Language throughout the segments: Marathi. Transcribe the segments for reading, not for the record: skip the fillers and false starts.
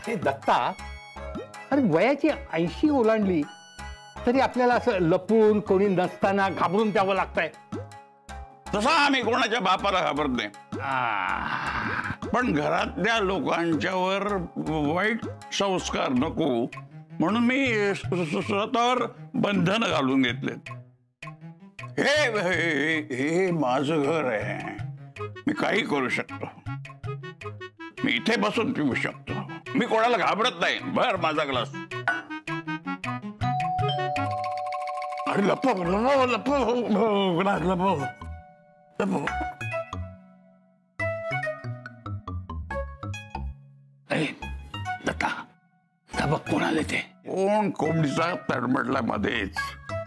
हे दत्ता, अरे वयाची 80 ओलांडली तरी आपल्याला असं लपून कोणी नसताना घाबरून द्यावं लागतंय. तसा आम्ही कोणाच्या बापाला घाबरत नाही, पण घरातल्या लोकांच्यावर वाईट संस्कार नको म्हणून मी स्वतःवर बंधन घालून घेतलेत. हे माझं घर आहे, मी काही करू शकतो. मी इथे बसून पिऊ शकतो, मी कोणाला घाबरत नाही. भर माझा ग्लास. अरे लपव लपव लपव ग्लास लपव लपव. दत्ता, बघ कोण आले ते. कोण कोंबडीचा तडमडला मध्येच.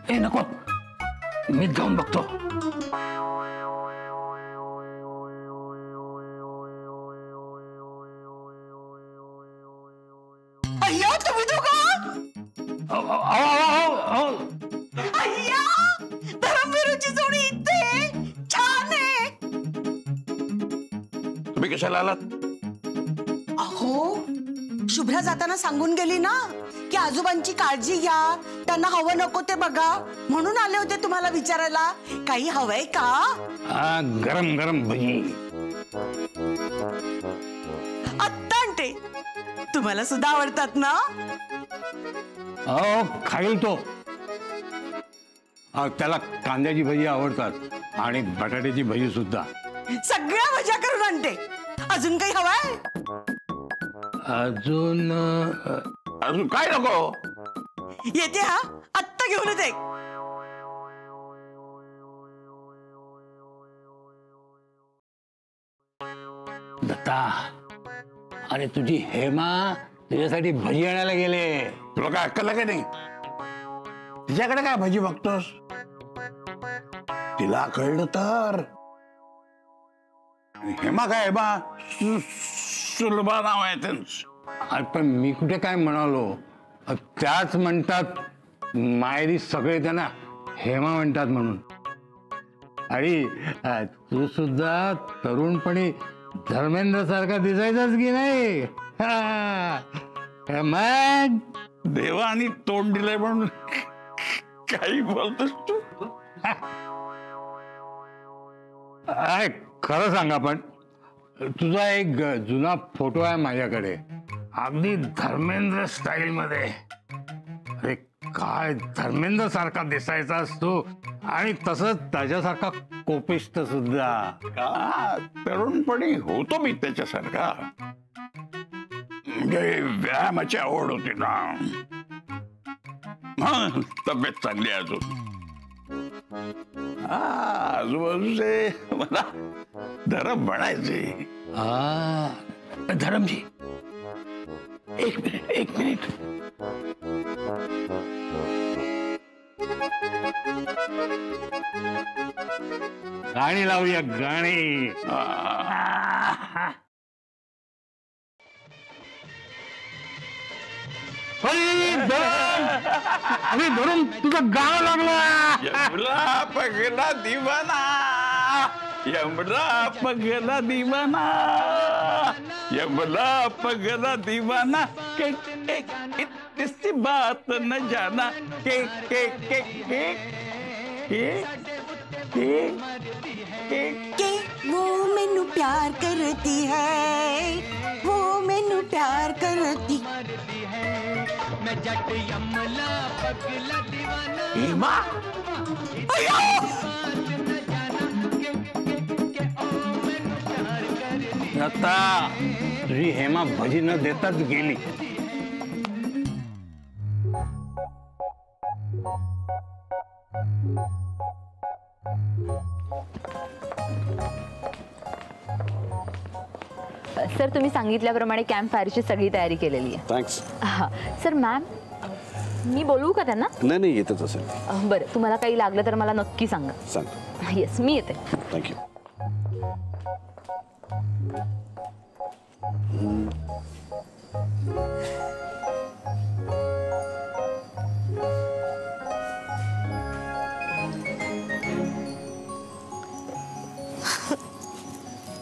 ए नको, मी जाऊन बघतो. अय्या, तुम्ही अय्या, धर्मवीरूची जोडी इथे छान आहे. तुम्ही कशाला आलात? अहो, शुभ्रा जाताना सांगून गेली ना की आजोबांची काळजी घ्या, त्यांना हवं नको ते बघा, म्हणून आले होते तुम्हाला विचारायला. काही हवंय का? गरम गरम भजी. आत्ता आणते. तुम्हाला सुद्धा आवडतात ना? खाईल तो. त्याला कांद्याची भजी आवडतात आणि बटाट्याची भजी सुद्धा. सगळ्या भज्या करून आणते. अजून काही हवंय? अजून काय नको? येते हा, आत्ता घेऊन येते. दत्ता, अरे तुझी हेमा तुझ्यासाठी भजी आणायला गेले. तुला काय अक्कल आहे का नाही? तिच्याकडे काय भजी बघतोस? तिला कळलं तर. हेमा काय हेमा, सुलभा नाव आहे त्यांचं. पण मी कुठे काय म्हणालो. त्याच म्हणतात मायरी सगळे त्यांना हेमा म्हणतात म्हणून. आणि तू सुद्धा तरुणपणी धर्मेंद्र सारखा दिसायचाच की नाही. मग देवानी तोंड दिलंय म्हणून काही बोलतोस तू? खरं सांगा, पण तुझा एक जुना फोटो आहे माझ्याकडे, अगदी धर्मेंद्र स्टाईल मध्ये. अरे काय धर्मेंद्र सारखा दिसायचा असतो आणि तसंच त्याच्यासारखा कोपिष्ट सुद्धा. का तरुणपणी होतो मी त्याच्यासारखा. म्हणजे व्यायामाची आवड होती ना. तब्येत चांगली आहे अजून. आजूबाजूचे मला धरम म्हणायचे. धरमजी, एक मिनिट. गाणी लावूया, गाणी. अरे धरून तुझं गाणं लागला. यमला पगला दिवाना, यमला पगला दिवाना, यमला पगला दिवाना, के किसी बात न जाना, के के के के के के के वो मैनू प्यार करती है, वो मैनू प्यार करती. मैं जट यमला पगला दीवाना. हेमा, आता तुझी हेमा भजी न देताच गेली. सर, तुम्ही सांगितल्याप्रमाणे कॅम्प फायरची सगळी तयारी केलेली आहे. थँक्स. हां सर. मॅम, मी बोलवू का त्यांना? नाही, येतच असेल. बरं, तुम्हाला काही लागलं तर मला नक्की सांगा. सांग. येस, मी येते. थँक्यू.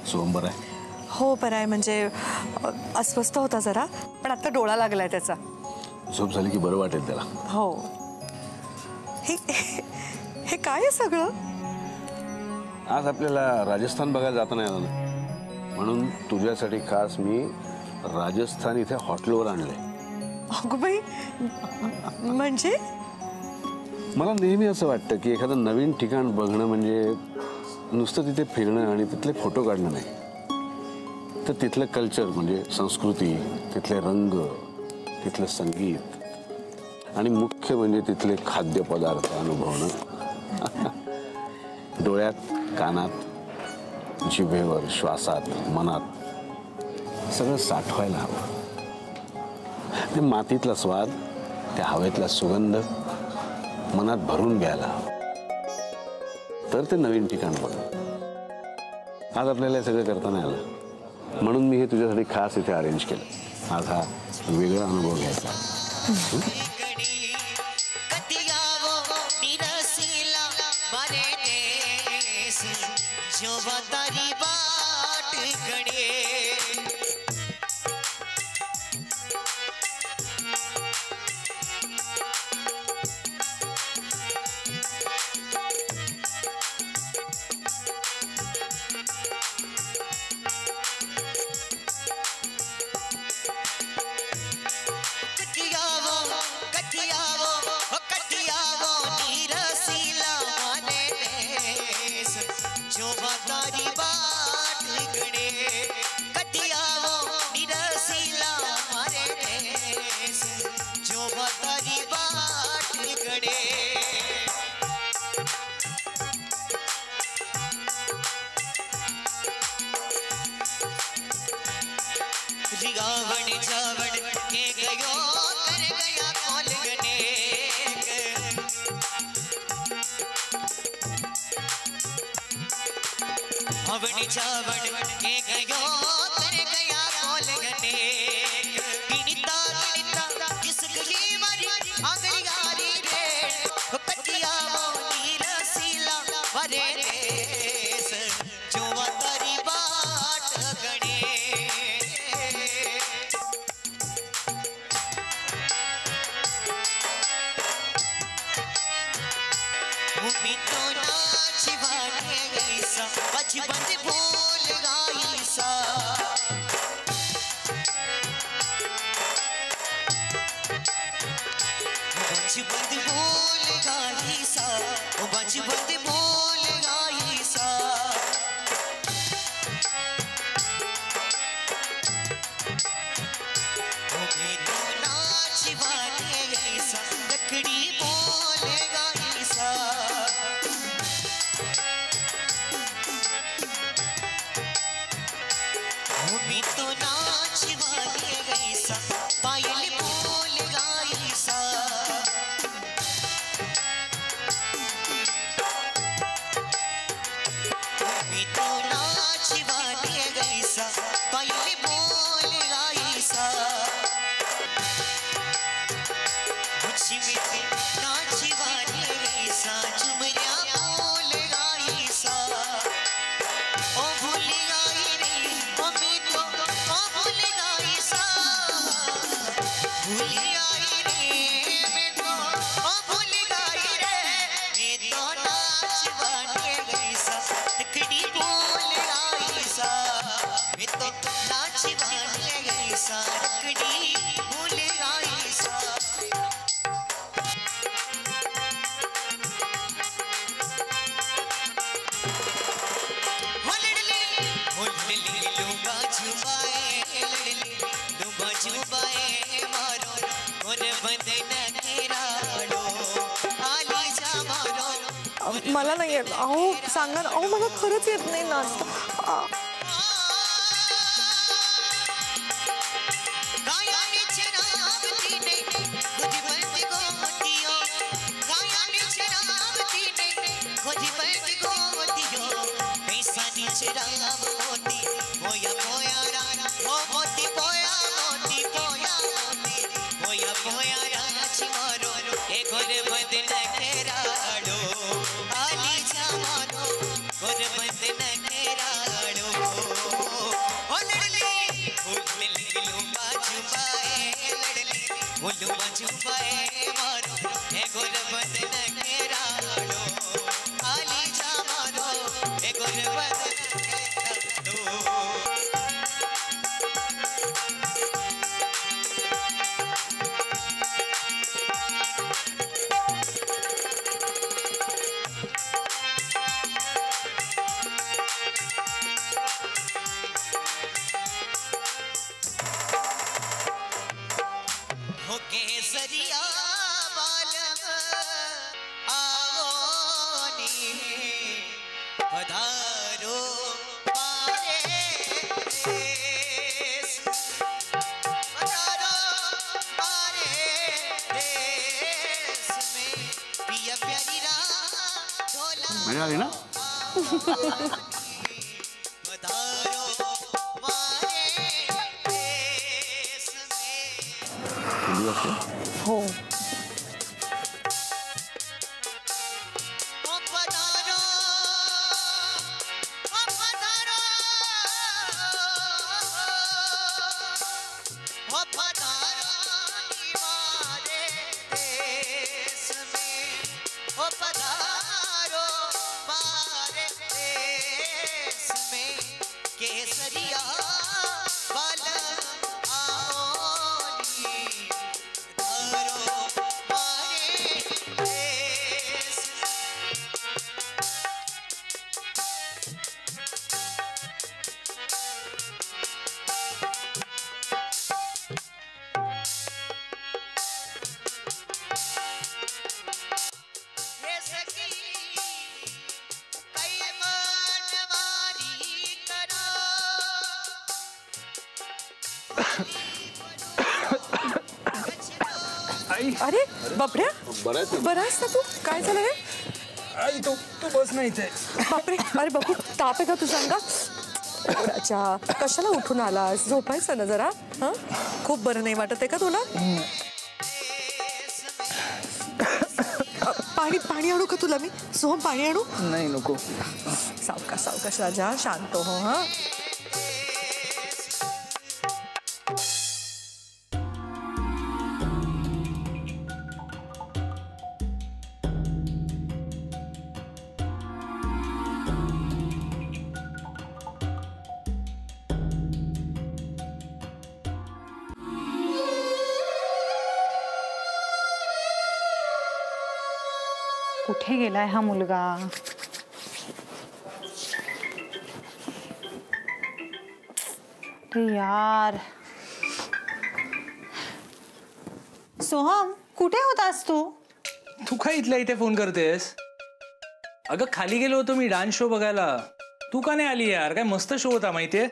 सोहम बरं आहे? हो बरं आहे, म्हणजे अस्वस्थ होता जरा, पण आता डोळा लागलाय त्याचा. झोप झाली की बरं वाटेल त्याला. हो. हे हे काय आहे सगळं? आज आपल्याला राजस्थान बघायला जाता नाही आलं ना, म्हणून तुझ्यासाठी खास मी राजस्थान इथे हॉटेलवर आणलंय. अगं बाई, म्हणजे मला नेहमी असं वाटतं की एखादं नवीन ठिकाण बघणं म्हणजे नुसतं तिथे फिरणं आणि तिथले फोटो काढणं नाही, तर तिथलं कल्चर म्हणजे संस्कृती, तिथले रंग, तिथलं संगीत आणि मुख्य म्हणजे तिथले खाद्यपदार्थ अनुभवणं. डोळ्यात, कानात, जिभेवर, श्वासात, मनात सगळं साठवायला हवं. ते मातीतला स्वाद, त्या हवेतला सुगंध मनात भरून घ्यायला हवं, तर ते नवीन ठिकाण बघ. आज आपल्याला हे सगळं करता नाही आलं, म्हणून मी हे तुझ्यासाठी खास इथे अरेंज केलं. आज हा वेगळा अनुभव घ्यायचा. मला नाही येत. अहो सांगा ना. अहो मला खरंच येत नाही नाचता. Good पधारो मारे देश पधारो मारे देश में पिया प्यारी ढोला मजा आली ना? पधारो मारे देश में हो केसरिया बाला आओनी धरो मारे देश ये सखी कई मनवारी करा अरे बापरे बरं आहे बरं आहेस ना तू काय झालं रे आई तू बस नाही इथे बापरे अरे बापू ताप आहे का तुझा अंगात अच्छा कशाला उठून आलास झोपायचं ना जरा हा खूप बरं नाही वाटत आहे का तुला पाणी पाणी आणू का तुला मी सोहम पाणी आणू नाही नको सावकाश सावकाश राजा शांत हो हा कुठे गेलाय हा मुलगा अरे यार सोहम कुठे होतास तू तू काय इथल्या इथे फोन करतेस अगं खाली गेलो होतो मी डान्स शो बघायला तू का नाही आली यार काय मस्त शो होता माहितीये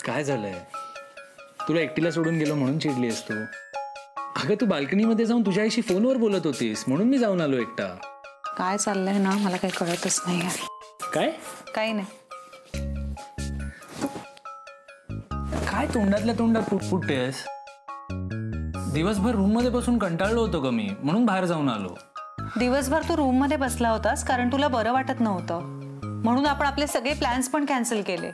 काय झालंय तुला एकटीला सोडून गेलो म्हणून चिडलीस तू अगं तू बाल्कनीमध्ये जाऊन तुझ्या आईशी फोनवर बोलत होतीस म्हणून मी जाऊन आलो एकटा काय चाललंय ना मला काही कळतच नाही काय काही नाही काय तोंडातल्या तोंडात पुटपुटतेस दिवसभर रूम मध्ये बसून कंटाळलो होतो ग मी म्हणून बाहेर जाऊन आलो दिवसभर तू रूम मध्ये बसला होतास कारण तुला बरं वाटत नव्हतं म्हणून आपण आपले सगळे प्लॅन्स पण कॅन्सल केले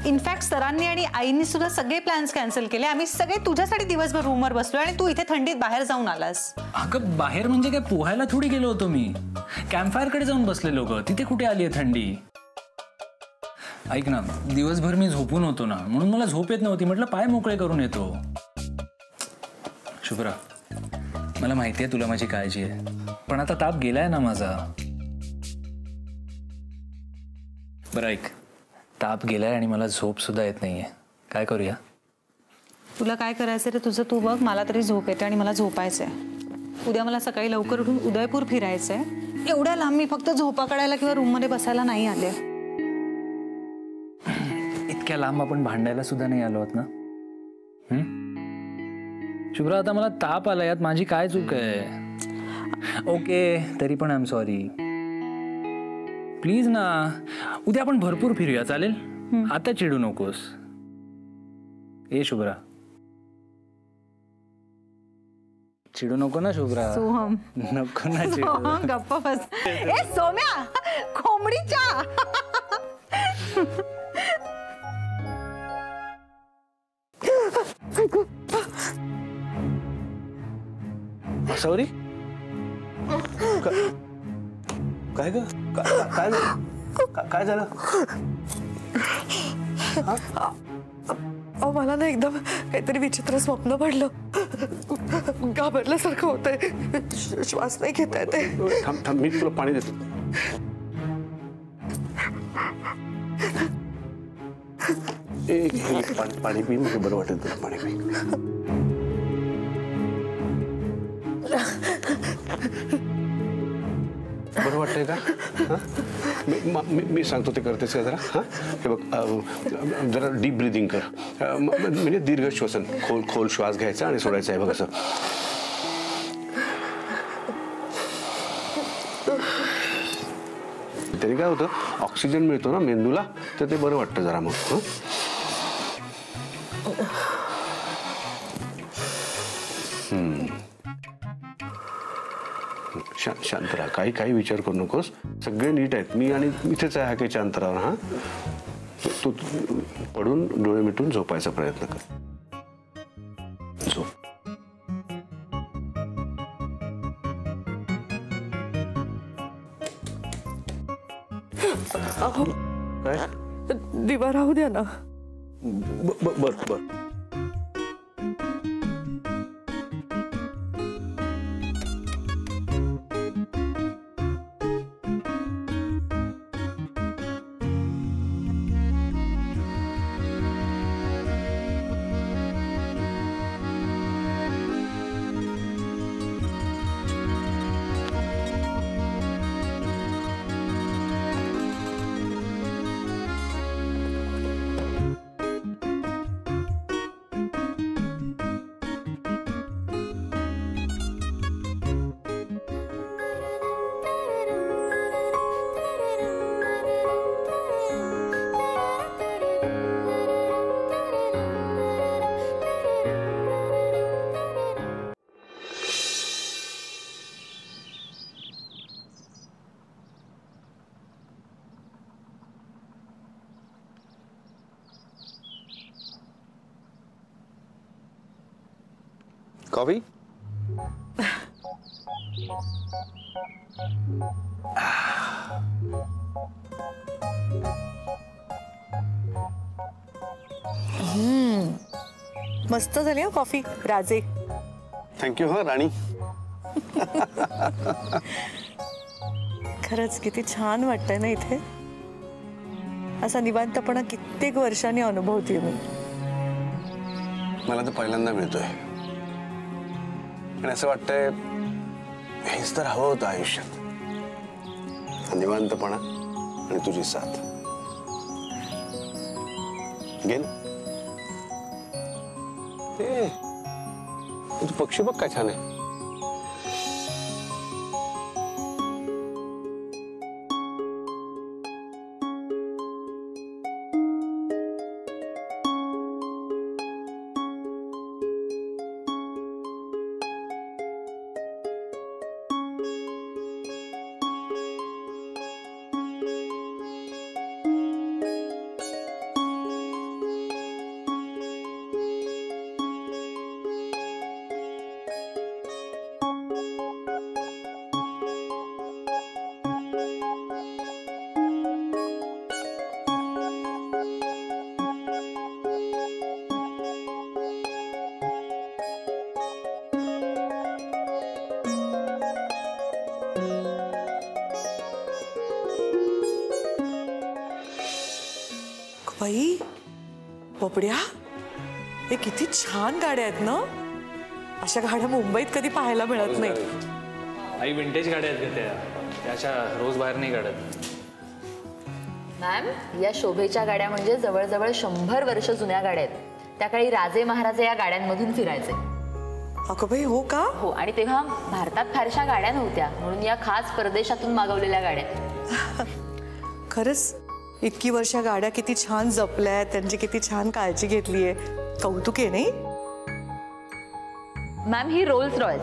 इनफॅक्ट सरांनी आणि आईनी सुद्धा सगळे प्लॅन्स कॅन्सल केले आम्ही सगळे तुझ्यासाठी दिवसभर रूमवर बसलो आणि तू इथे थंडीत बाहेर जाऊन आलास अगं बाहेर म्हणजे काय पोहायला थोडी गेलो होतो मी कॅम्पफायर कडे जाऊन बसलेलो ग तिथे कुठे आली आहे थंडी ऐक ना दिवसभर मी झोपून होतो ना म्हणून मला झोप येत नव्हती म्हटलं पाय मोकळे करून येतो शुभ्रा मला माहितीये तुला माझी काळजी आहे पण आता ताप गेलाय ना माझा बरं ऐक ताप गेलाय आणि मला झोप सुद्धा येत नाहीये काय करूया तुला काय करायचं रे तुझं तू बघ मला तरी झोप येते आणि मला झोपायचंय उद्या मला सकाळी लवकर उठून उदयपूर फिरायचंय एवढ्या लांब मी फक्त झोपा काढायला किंवा रूम मध्ये बसायला नाही आले इतक्या लांब आपण भांडायला सुद्धा नाही आलो आहोत ना शुभ्रा आता मला ताप आला यात माझी काय चूक आहे ओके तरी पण आय एम सॉरी प्लीज ना उद्या आपण भरपूर फिरूया चालेल आता चिडू नकोस ए शुभ्रा चिडू नको ना शुभ्रा सोहम नको ना चिडू सोहम गप्प बस ए सोम्या कोंबडीच्या सॉरी काय ग काय काय झालं मला ना एकदम काहीतरी विचित्र स्वप्न पडलं घाबरल्यासारखं होतंय श्वास नाही घेता येते थांब थांब मी तुला पाणी देतो पाणी पी म्हणजे बरं वाटेल तुला पाणी पी बरं वाटतंय का? हं? मी सांगतो ते करतेस का जरा? हां हे बघ जरा डीप ब्रिदिंग कर. म्हणजे दीर्घ श्वसन, खोल खोल श्वास घ्यायचा आणि सोडायचा आहे बघ असं. तरी काय होतं, ऑक्सिजन मिळतो ना मेंदूला, तर ते बरं वाटतं जरा मग. शांत राहा, काही विचार करू नकोस. सगळे नीट आहेत. मी आणि इथेच आहे हाकेच्या अंतरावर. हा तू पडून डोळे मिटून झोपायचा प्रयत्न कर. झोप. अहो काय? दिवा राहू द्या ना. बर. कॉफी? मस्त झाली हा कॉफी राजे. थँक्यू. हा राणी. खरंच किती छान वाटतंय ना इथे. असा निवांतपणा कित्येक वर्षांनी अनुभवते मी. मला तर पहिल्यांदा मिळतोय आणि असं वाटतंय हेच तर हवं होतं आयुष्यात. निवांतपणा आणि तुझी साथ. घे ना. तू पक्षी बघ काय छान आहे. बाई बबड्या, हे किती छान गाड्या आहेत ना. अशा गाड्या मुंबईत कधी पाहायला मिळत नाही. आई विंटेज गाड्या आहेत त्या, त्याच्या रोज बाहेर नाही काढत. मॅम, या शोभेच्या गाड्या म्हणजे जवळजवळ 100 वर्ष जुन्या गाड्या आहेत. त्या काळी राजे महाराजे या गाड्यांमधून फिरायचे. अगं बाई, हो का? हो, आणि तेव्हा भारतात फारशा गाड्या नव्हत्या, म्हणून या खास परदेशातून मागवलेल्या गाड्या. खरंच इतकी वर्ष गाड्या किती छान जपल्या, त्यांची किती छान काळजी घेतलीये. कौतुक आहे नाही. मॅम, ही रोल्स रॉयस.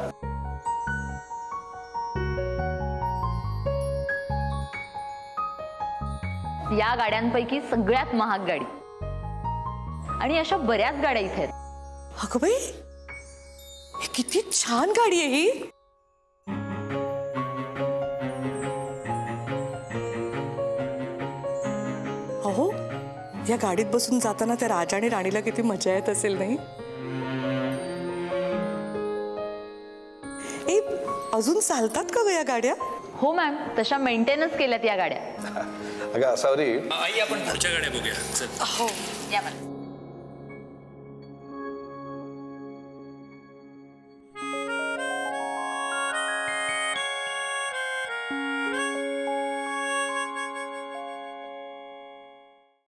या गाड्यांपैकी सगळ्यात महाग गाडी. आणि अशा बऱ्याच गाड्या इथे आहेत. अगं बाई, किती छान गाडी आहे ही. अहो, या गाडीत बसून जाताना त्या राजा आणि राणीला किती मजा येत असेल नाही. ए, अजून चालतात का ग या गाड्या? हो मॅम, तशा मेंटेनन्स केल्यात या गाड्या. अगं असावरी. आई, आपण पुढच्या गाड्या बघूया. हो, या मॅम.